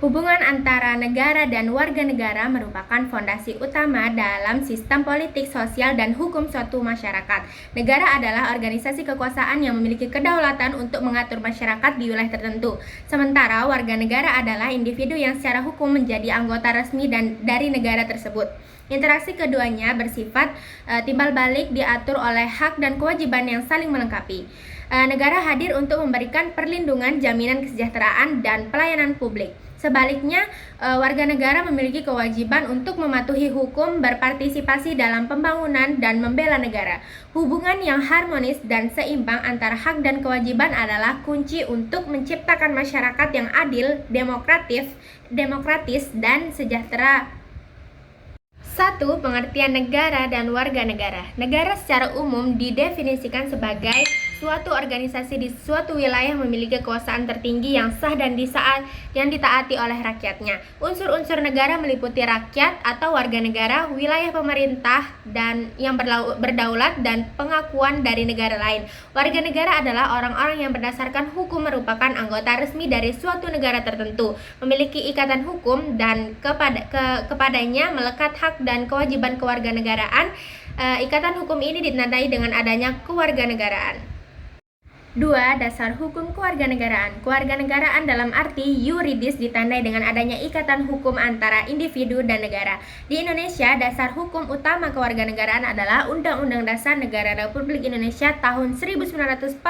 Hubungan antara negara dan warga negara merupakan fondasi utama dalam sistem politik, sosial, dan hukum suatu masyarakat. Negara adalah organisasi kekuasaan yang memiliki kedaulatan untuk mengatur masyarakat di wilayah tertentu. Sementara warga negara adalah individu yang secara hukum menjadi anggota resmi dari negara tersebut. Interaksi keduanya bersifat timbal balik, diatur oleh hak dan kewajiban yang saling melengkapi. Negara hadir untuk memberikan perlindungan, jaminan kesejahteraan, dan pelayanan publik. Sebaliknya, warga negara memiliki kewajiban untuk mematuhi hukum, berpartisipasi dalam pembangunan, dan membela negara. Hubungan yang harmonis dan seimbang antara hak dan kewajiban adalah kunci untuk menciptakan masyarakat yang adil, demokratis, dan sejahtera. 1. Pengertian negara dan warga negara. Negara secara umum didefinisikan sebagai suatu organisasi di suatu wilayah memiliki kekuasaan tertinggi yang sah dan ditaati oleh rakyatnya. Unsur-unsur negara meliputi rakyat atau warga negara, wilayah pemerintah dan yang berdaulat, dan pengakuan dari negara lain. Warga negara adalah orang-orang yang berdasarkan hukum merupakan anggota resmi dari suatu negara tertentu, memiliki ikatan hukum dan kepadanya melekat hak dan kewajiban kewarganegaraan. Ikatan hukum ini ditandai dengan adanya kewarganegaraan. 2. Dasar hukum kewarganegaraan. Kewarganegaraan dalam arti yuridis ditandai dengan adanya ikatan hukum antara individu dan negara. Di Indonesia, dasar hukum utama kewarganegaraan adalah Undang-Undang Dasar Negara Republik Indonesia tahun 1945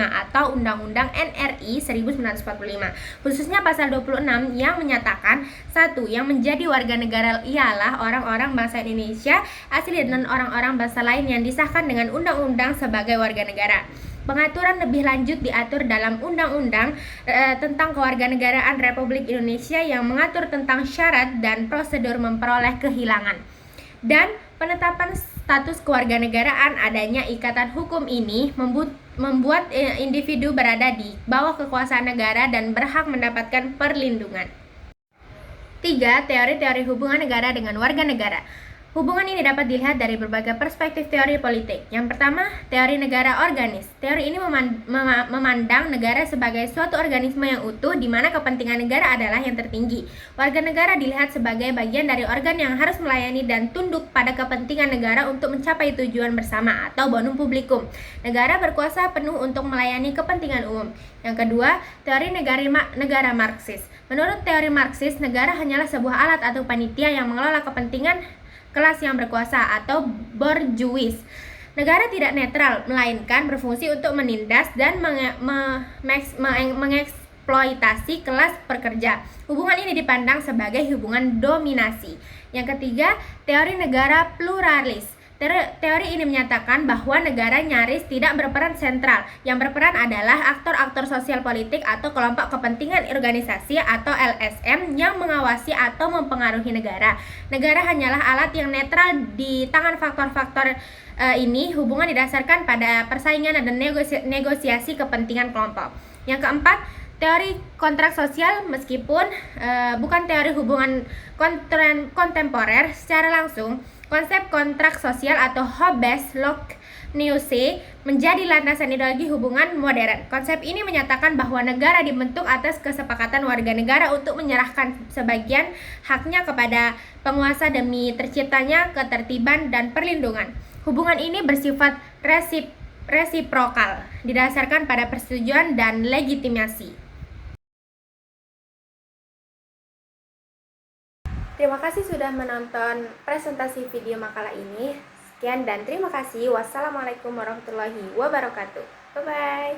atau Undang-Undang NRI 1945. Khususnya pasal 26 yang menyatakan 1. Yang menjadi warga negara ialah orang-orang bangsa Indonesia asli dan orang-orang bangsa lain yang disahkan dengan undang-undang sebagai warga negara. Pengaturan lebih lanjut diatur dalam Undang-Undang tentang Kewarganegaraan Republik Indonesia yang mengatur tentang syarat dan prosedur memperoleh kehilangan. Dan penetapan status kewarganegaraan. Adanya ikatan hukum ini membuat individu berada di bawah kekuasaan negara dan berhak mendapatkan perlindungan. 3. Teori-teori hubungan negara dengan warga negara. Hubungan ini dapat dilihat dari berbagai perspektif teori politik. Yang pertama, teori negara organis. Teori ini memandang negara sebagai suatu organisme yang utuh di mana kepentingan negara adalah yang tertinggi. Warga negara dilihat sebagai bagian dari organ yang harus melayani dan tunduk pada kepentingan negara untuk mencapai tujuan bersama atau bonum publicum. Negara berkuasa penuh untuk melayani kepentingan umum. Yang kedua, teori negara Marxis. Menurut teori Marxis, negara hanyalah sebuah alat atau panitia yang mengelola kepentingan kelas yang berkuasa atau borjuis. Negara tidak netral, melainkan berfungsi untuk menindas dan mengeksploitasi kelas pekerja. Hubungan ini dipandang sebagai hubungan dominasi. Yang ketiga, teori negara pluralis. Teori ini menyatakan bahwa negara nyaris tidak berperan sentral. Yang berperan adalah aktor-aktor sosial politik atau kelompok kepentingan organisasi atau LSM yang mengawasi atau mempengaruhi negara. Negara hanyalah alat yang netral di tangan faktor-faktor ini. Hubungan didasarkan pada persaingan dan negosiasi kepentingan kelompok. Yang keempat, teori kontrak sosial. Meskipun bukan teori hubungan kontemporer secara langsung, konsep kontrak sosial atau Hobbes-Locke-Neuse menjadi landasan ideologi hubungan modern. Konsep ini menyatakan bahwa negara dibentuk atas kesepakatan warga negara untuk menyerahkan sebagian haknya kepada penguasa demi terciptanya ketertiban dan perlindungan. Hubungan ini bersifat resiprokal, didasarkan pada persetujuan dan legitimasi. Terima kasih sudah menonton presentasi video makalah ini. Sekian dan terima kasih. Wassalamualaikum warahmatullahi wabarakatuh. Bye-bye.